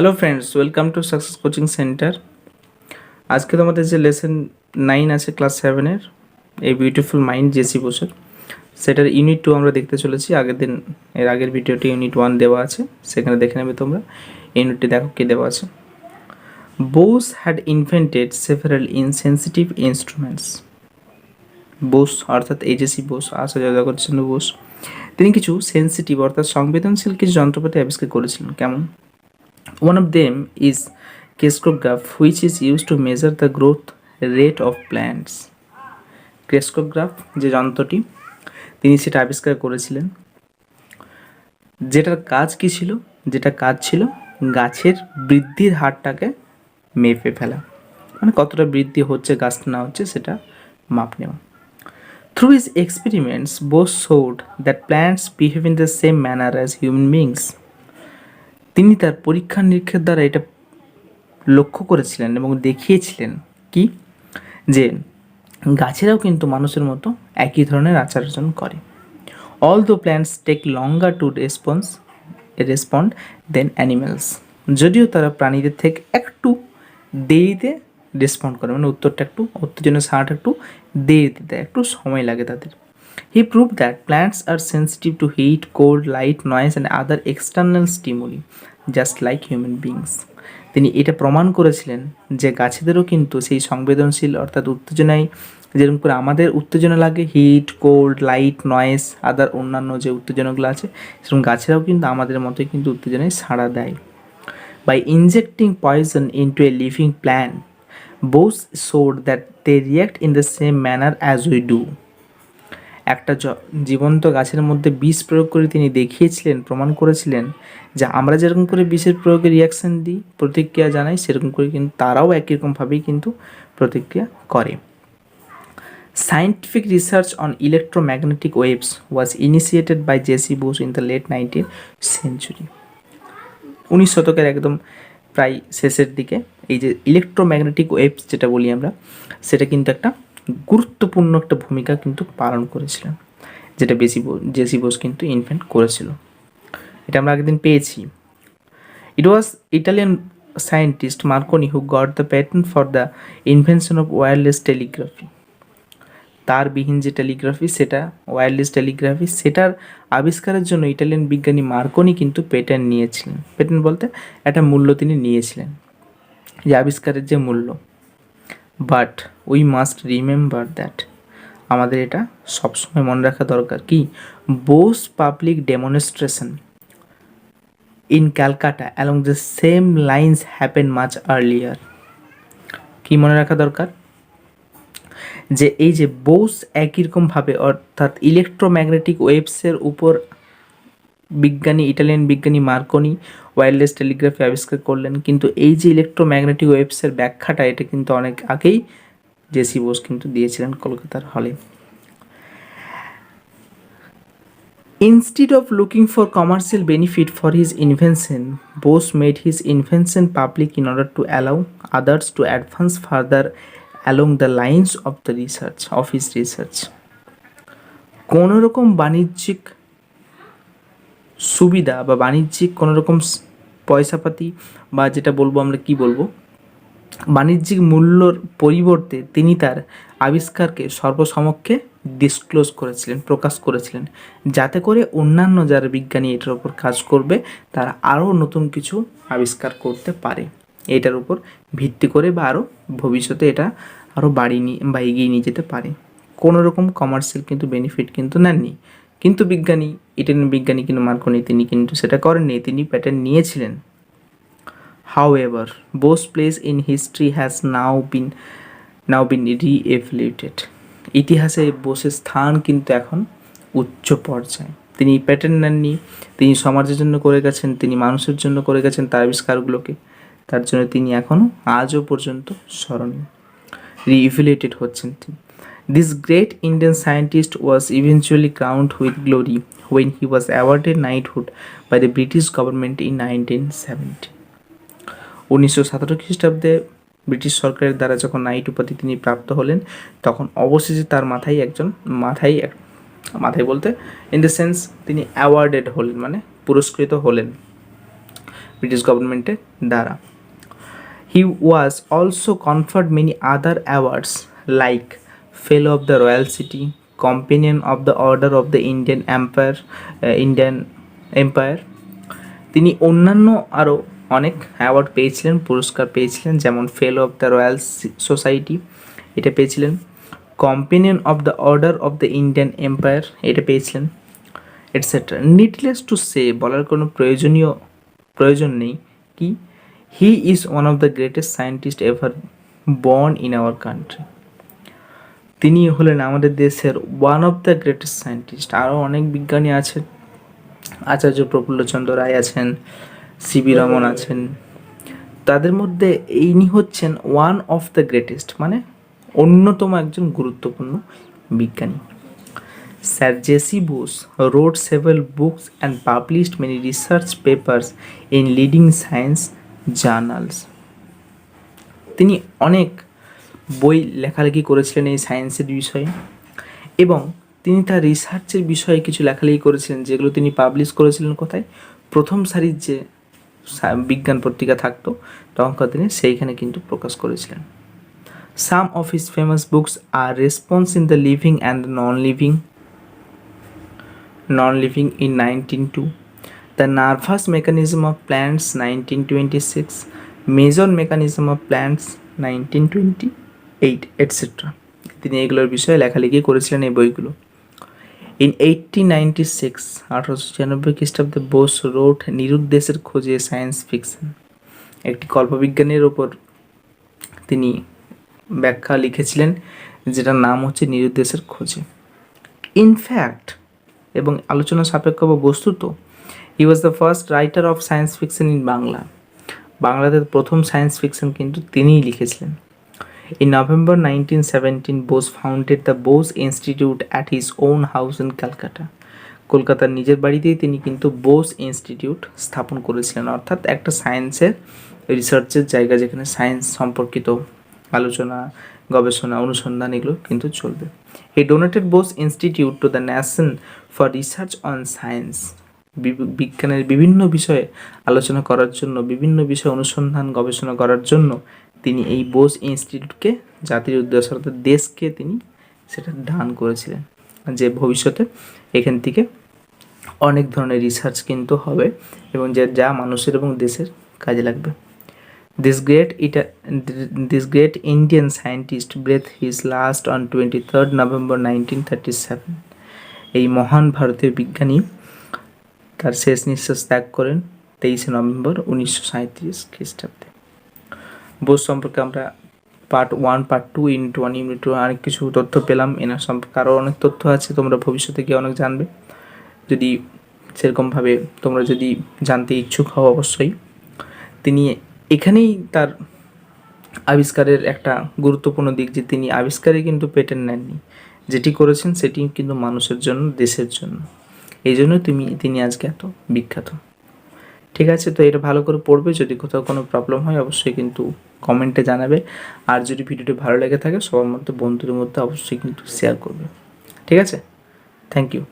Hello friends, welcome to success coaching centre. আজকে তোমাদের যে লেসন 9 আছে ক্লাস 7-এর, এই বিউটিফুল মাইন্ড জেসি বোসের, সেটার ইউনিট 2 আমরা দেখতে চলেছি। এর আগের ভিডিওটি ইউনিট 1 দেওয়া আছে, সেখানে দেখে নেবে তোমরা। ইউনিটটি দেখো কী দেওয়া আছে। Bose had invented several insensitive instruments. Bose অর্থাৎ এজেসি বোস, আশা জগৎচন্দ্র বোস, তিনি কিছু সেন্সিটিভ অর্থাৎ সংবেদনশীল কিছু যন্ত্রপাতি আবিষ্কার করেছিলেন। কেমন? One of them is crescograph, which is used to measure the growth rate of plants. Crescograph যে যন্ত্রটি, তিনি সেটা আবিষ্কার করেছিলেন, যেটার কাজ কী ছিল? যেটা কাজ ছিল গাছের বৃদ্ধির হারটাকে মেপে ফেলা, মানে কতটা বৃদ্ধি হচ্ছে গাছটা না হচ্ছে সেটা মাপ নেওয়া। Through his experiments, Bose showed that plants behave in the same manner as human beings. তিনি তার পরীক্ষা নিরীক্ষার দ্বারা এটা লক্ষ্য করেছিলেন এবং দেখিয়েছিলেন কি, যে গাছেরাও কিন্তু মানুষের মতো একই ধরনের আচরণ করে। All the plants take longer to respond than animals. যদিও তারা প্রাণীদের থেকে একটু দেরিতে রেসপন্ড করে, মানে উত্তরটা একটু, উত্তেজনের সাড়াটা একটু দেরিতে দেয়, একটু সময় লাগে তাদের। He proved that plants are sensitive to heat, cold, light, noise and other external stimuli, just like human beings. তিনি এটা প্রমাণ করেছিলেন যে গাছেদেরও কিন্তু সেই সংবেদনশীল অর্থাৎ উত্তেজনায় যেরকম করে আমাদের উত্তেজনা লাগে, হিট, কোল্ড, লাইট, নয়েজ, আদার অন্যান্য যে উত্তেজনাগুলো আছে, সেরকম গাছেরাও কিন্তু আমাদের মতোই কিন্তু উত্তেজনায় সাড়া দেয়। By injecting poison into a living plant, Bose showed that they react in the same manner as we do. একটা জীবন্ত গাছের মধ্যে বিষ প্রয়োগ করে তিনি দেখিয়েছিলেন, প্রমাণ করেছিলেন যে আমরা যেরকম করে বিষের প্রয়োগে রিয়াকশান দিই, প্রতিক্রিয়া জানাই, সেরকম করে কিন্তু তারাও একই রকমভাবেই কিন্তু প্রতিক্রিয়া করে। Scientific research on electromagnetic waves was initiated by J.C. Bose in the late 19th century. 19 শতকের একদম প্রায় শেষের দিকে এই যে ইলেকট্রোম্যাগনেটিক ওয়েভস যেটা বলি আমরা, সেটা কিন্তু একটা গুরুত্বপূর্ণ একটা ভূমিকা কিন্তু পালন করেছিলেন, যেটা জেসি বোস কিন্তু ইনভেন্ট করেছিল। এটা আমরা আগের দিন পেয়েছি। It was Italian scientist Marconi who got the patent for the invention of wireless telegraphy. তারবিহীন যে টেলিগ্রাফি, সেটা ওয়্যারলেস টেলিগ্রাফি, সেটার আবিষ্কারের জন্য ইটালিয়ান বিজ্ঞানী মার্কনি কিন্তু পেটেন্ট নিয়েছিলেন। পেটেন্ট বলতে একটা মূল্য তিনি নিয়েছিলেন, যে আবিষ্কারের যে মূল্য। But we must remember that, আমাদের এটা সবসময় মনে রাখা দরকার কি, Bose public demonstration in Calcutta along the same lines happen much earlier. কি মনে রাখা দরকার? যে এই যে বোস একই রকমভাবে অর্থাৎ ইলেকট্রোম্যাগনেটিক ওয়েভসের উপর ইটালিয়ান বিজ্ঞানী মার্কনি ওয়্যারলেস টেলিগ্রাফি আবিষ্কার করলেন, কিন্তু এই যে ইলেকট্রোম্যাগনেটিক ওয়েভসের ব্যাখ্যাটা, এটা কিন্তু অনেক আগেই জেসি বোস কিন্তু দিয়েছিলেন কলকাতার হলে। Instead of looking for commercial benefit for his invention, Bose made his invention public in order to allow others to advance further along the lines of his research. কোনো রকম বাণিজ্যিক সুবিধা বা বাণিজ্যিক কোনো রকম পয়সাপাতি বা যেটা বলবো আমরা কি বলবো, বাণিজ্যিক মূল্যর পরিবর্তে তিনি তার আবিষ্কারকে সর্বসমক্ষে ডিসক্লোজ করেছিলেন, প্রকাশ করেছিলেন, যাতে করে অন্যান্য যারা বিজ্ঞানী এটার উপর কাজ করবে তারা আরও নতুন কিছু আবিষ্কার করতে পারে, এটার উপর ভিত্তি করে, বা আরও ভবিষ্যতে এটা আরও বা এগিয়ে নিয়ে যেতে পারে। কোনো রকম কমার্শিয়াল কিন্তু বেনিফিট কিন্তু নেননি। কিন্তু ইটালিয়ান বিজ্ঞানী কিন্তু মার্কনি, তিনি কিন্তু সেটা করেননি, তিনি প্যাটেন্ট নিয়েছিলেন। However, Bose's place in history has now been re-evaluated. ইতিহাসে বোসের স্থান কিন্তু এখন উচ্চ পর্যায়ে। তিনি প্যাটেন্ট নেননি, তিনি সমাজের জন্য করে গেছেন, তিনি মানুষের জন্য করে গেছেন তার আবিষ্কারগুলোকে, তার জন্য তিনি এখনও আজও পর্যন্ত স্মরণীয়, রি-ইভ্যালুয়েটেড হচ্ছেন তিনি। This great Indian scientist was eventually crowned with glory when he was awarded knighthood by the British government in 1970. 1917 খ্রিস্টাব্দে ব্রিটিশ সরকারের দ্বারা যখন নাইট উপাধি তিনি প্রাপ্ত হলেন, তখন অবশেষে তার মাথায় বলতে ইন দ্য সেন্স তিনি অ্যাওয়ার্ডেড হলেন, মানে পুরস্কৃত হলেন ব্রিটিশ গভর্নমেন্টের দ্বারা। He was also conferred many other awards like Fellow of the Royal City, Companion of the Order of the Indian Empire। তিনি অন্যান্য আরও অনেক অ্যাওয়ার্ড পেয়েছিলেন, পুরস্কার পেয়েছিলেন, যেমন ফেলো অফ দ্য রয়্যাল সোসাইটি এটা পেয়েছিলেন, companion of the order of the Indian empire এটা পেয়েছিলেন, এটসেট্রা। নিডলেস টু সে, বলার কোনো প্রয়োজন নেই কি he is one of the greatest scientist ever born in our country. তিনি হলেন আমাদের দেশের one of the greatest scientist. আরও অনেক বিজ্ঞানী আছেন, আচার্য প্রফুল্লচন্দ্র রায় আছেন, সিবি রমন আছেন, তাদের মধ্যে ইনি হচ্ছেন ওয়ান অফ দ্য গ্রেটেস্ট, মানে অন্যতম একজন গুরুত্বপূর্ণ বিজ্ঞানী। Sir J C Bose wrote several books and published many research papers in leading science journals। তিনি অনেক বই লেখালেখি করেছিলেন এই সায়েন্সের বিষয়ে, এবং তিনি তার রিসার্চের বিষয়ে কিছু লেখালেখি করেছিলেন যেগুলো তিনি পাবলিশ করেছিলেন কোথায়, প্রথম সারির যে বিজ্ঞান পত্রিকা থাকতো তখনকার দিনে সেইখানে কিন্তু প্রকাশ করেছিলেন। Some of his famous books আর response in the living and non-living in 1902, The Nervous Mechanism of Plants 1926, Meson Mechanism of Plants 1928, etc. তিনি এগুলোর বিষয়ে লেখালেখি করেছিলেন এই বইগুলো। In 1896 খ্রিস্টাব্দে বোস রোড নিরুদ্দেশের খোঁজে সায়েন্স ফিকশন, একটি কল্পবিজ্ঞানের ওপর তিনি ব্যাখ্যা লিখেছিলেন যেটার নাম হচ্ছে নিরুদ্দেশের খোঁজে। ইনফ্যাক্ট, এবং আলোচনা সাপেক্ষ বা বস্তুত, he was the first writer of science fiction in Bangla. বাংলাতে প্রথম সায়েন্স ফিকশন কিন্তু তিনিই লিখেছিলেন। In November 1917, Bose founded the Bose Institute at his own house in Calcutta. কলকাতার নিজের বাড়িতেই তিনি কিন্তু বোস ইনস্টিটিউট স্থাপন করেছিলেন, অর্থাৎ একটা সায়েন্সের রিসার্চের জায়গা যেখানে সায়েন্স সম্পর্কিত আলোচনা, গবেষণা, অনুসন্ধান এগুলো কিন্তু চলবে। He donated Bose institute to the nation for research on science. বিজ্ঞানের বিভিন্ন বিষয়ে আলোচনা করার জন্য, বিভিন্ন বিষয়ে অনুসন্ধান গবেষণা করার জন্য তিনি এই বোস ইনস্টিটিউটকে জাতির উদ্দেশ্যে অর্থাৎ দেশকে তিনি সেটা দান করেছিলেন, যে ভবিষ্যতে এখান থেকে অনেক ধরনের রিসার্চ কিন্তু হবে এবং যা মানুষের এবং দেশের কাজে লাগবে। This great Indian scientist breathed his last on 23rd November 1937. এই মহান ভারতীয় বিজ্ঞানী তার শেষ নিঃশ্বাস ত্যাগ করেন 23 নভেম্বর 1937 খ্রিস্টাব্দে। বোস সম্পর্কে আমরা পার্ট 1, পার্ট 2, ইউনিট 1, ইউনিট 2 অনেক কিছু তথ্য পেলাম। এনার সম্পর্কে আরও অনেক তথ্য আছে, তোমরা ভবিষ্যতে গিয়ে অনেক জানবে। যদি সেরকমভাবে তোমরা যদি জানতে ইচ্ছুক হও অবশ্যই। তিনি এখানেই তার আবিষ্কারের একটা গুরুত্বপূর্ণ দিক যে তিনি আবিষ্কারে কিন্তু পেটেন্ট নেননি, যেটি করেছেন সেটি কিন্তু মানুষের জন্য, দেশের জন্য। এই জন্য তিনি আজকে এত বিখ্যাত। ঠিক আছে, তো এটা ভালো করে পড়বে। যদি কোথাও কোনো প্রবলেম হয় অবশ্যই কিন্তু কমেন্টে জানাবে। আর যদি ভিডিওটি ভালো লেগে থাকে সবার মধ্যে, বন্ধুদের মধ্যে অবশ্যই কিন্তু শেয়ার করবে। ঠিক আছে, থ্যাংক ইউ।